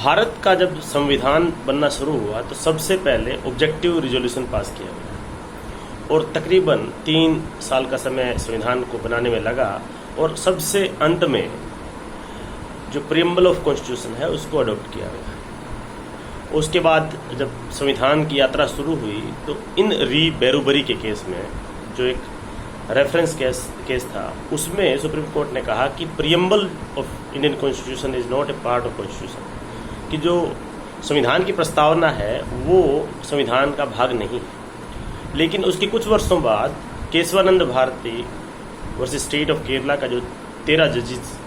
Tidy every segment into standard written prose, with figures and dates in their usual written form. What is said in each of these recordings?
भारत का जब संविधान बनना शुरू हुआ तो सबसे पहले ऑब्जेक्टिव रिजोल्यूशन पास किया गया और तकरीबन 3 साल का समय संविधान को बनाने में लगा और सबसे अंत में जो प्रीएम्बल ऑफ कॉन्स्टिट्यूशन है उसको अडॉप्ट किया गया। उसके बाद जब संविधान की यात्रा शुरू हुई तो इन री बेरुबरी के केस में जो एक रेफरेंस केस था उसमें सुप्रीम कोर्ट ने कहा कि preamble of Indian constitution is not a part of constitution, कि जो संविधान की प्रस्तावना है वो संविधान का भाग नहीं है। लेकिन उसके कुछ वर्षों बाद Kesavananda Bharati versus state of Kerala का जो 13 जजेस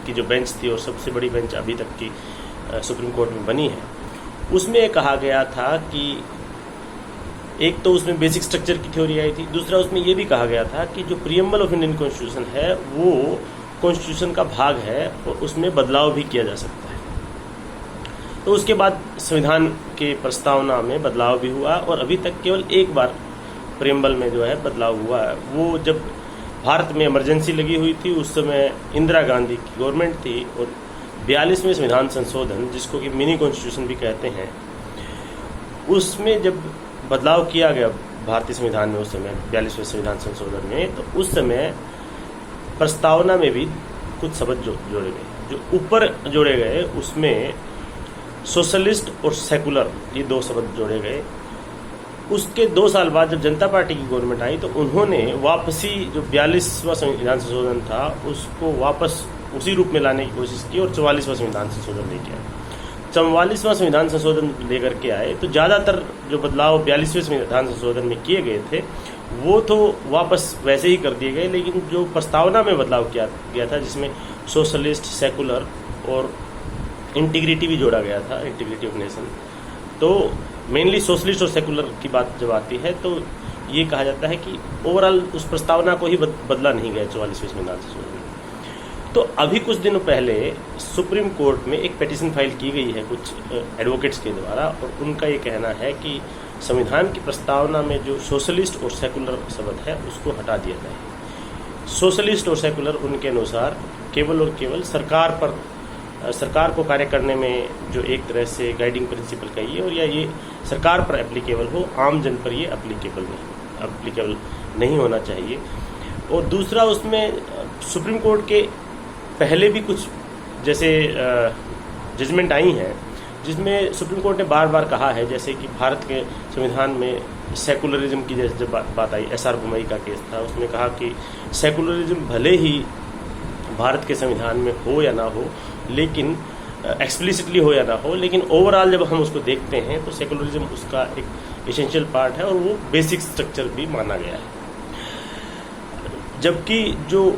की जो बेंच थी और सबसे बड़ी बेंच अभी तक की सुप्रीम कोर्ट में बनी है, उसमें कहा गया था कि एक तो उसमें बेसिक स्ट्रक्चर की थ्योरी आई थी, दूसरा उसमें यह भी कहा गया था कि जो प्रीएम्बल ऑफ इंडियन कॉन्स्टिट्यूशन है वो कॉन्स्टिट्यूशन का भाग है और उसमें बदलाव भी किया जा सकता है। तो उसके बाद संविधान के प्रस्तावना में बदलाव भी हुआ और अभी तक केवल एक बार प्रीएम्बल में जो है बदलाव हुआ है। वो जब भारत में इमरजेंसी लगी हुई थी उस समय इंदिरा गांधी की गवर्नमेंट थी और 42वें संविधान संशोधन, जिसको कि मिनी कॉन्स्टिट्यूशन भी कहते हैं, उसमें जब बदलाव किया गया भारतीय संविधान में उस समय 42वें संविधान संशोधन में, तो उस समय प्रस्तावना में भी कुछ शब्द जोड़े गए। जो ऊपर जोड़े गए उसमें सोशलिस्ट और सेकुलर ये 2 शब्द जोड़े गए। उसके 2 साल बाद जब जनता पार्टी की गवर्नमेंट आई तो उन्होंने वापसी जो 42वां संविधान संशोधन था उसको वापस उसी रूप में लाने की कोशिश की और 44वां संविधान संशोधन लेके आए। 44वां संविधान संशोधन लेकर के आए तो ज़्यादातर जो बदलाव 42वें संविधान संशोधन में किए गए थे वो तो वापस वैसे ही कर दिए गए, लेकिन जो प्रस्तावना में बदलाव किया गया था जिसमें सोशलिस्ट, सेकुलर और इंटीग्रिटी भी जोड़ा गया था, इंटीग्रिटी ऑफ नेशन, तो मेनली सोशलिस्ट और सेकुलर की बात जब आती है तो ये कहा जाता है कि ओवरऑल उस प्रस्तावना को ही बदला नहीं गया 44वें संविधान संशोधन में। तो अभी कुछ दिनों पहले सुप्रीम कोर्ट में एक पिटीशन फाइल की गई है कुछ एडवोकेट्स के द्वारा और उनका ये कहना है कि संविधान की प्रस्तावना में जो सोशलिस्ट और सेकुलर शब्द है उसको हटा दिया जाए। सोशलिस्ट और सेकुलर उनके अनुसार केवल और केवल सरकार को कार्य करने में जो एक तरह से गाइडिंग प्रिंसिपल कहिए और या ये सरकार पर एप्लीकेबल हो, आम जन पर ये एप्लीकेबल नहीं होना चाहिए। और दूसरा उसमें सुप्रीम कोर्ट के पहले भी कुछ जैसे जजमेंट आई हैं जिसमें सुप्रीम कोर्ट ने बार बार कहा है, जैसे कि भारत के संविधान में सेकुलरिज्म की जैसे जब बात आई, SR बुमई का केस था, उसमें कहा कि सेकुलरिज्म भले ही भारत के संविधान में हो या ना हो, लेकिन एक्सप्लिसिटली हो या ना हो, लेकिन ओवरऑल जब हम उसको देखते हैं तो सेकुलरिज्म उसका एक एसेंशियल पार्ट है और वो बेसिक स्ट्रक्चर भी माना गया है। जबकि जो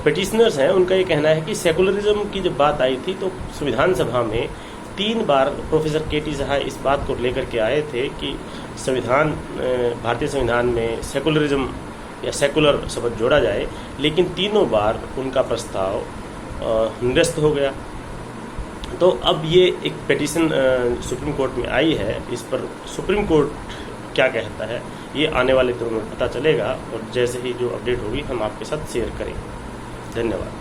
पिटिशनर्स हैं उनका ये कहना है कि सेकुलरिज्म की जब बात आई थी तो संविधान सभा में 3 बार प्रोफेसर KT साहा इस बात को लेकर के आए थे कि भारतीय संविधान में सेकुलरिज्म या सेकुलर शब्द जोड़ा जाए, लेकिन तीनों बार उनका प्रस्ताव निरस्त हो गया। तो अब ये एक पिटीशन सुप्रीम कोर्ट में आई है, इस पर सुप्रीम कोर्ट क्या कहता है ये आने वाले दिनों में पता चलेगा और जैसे ही जो अपडेट होगी हम आपके साथ शेयर करेंगे। धन्यवाद।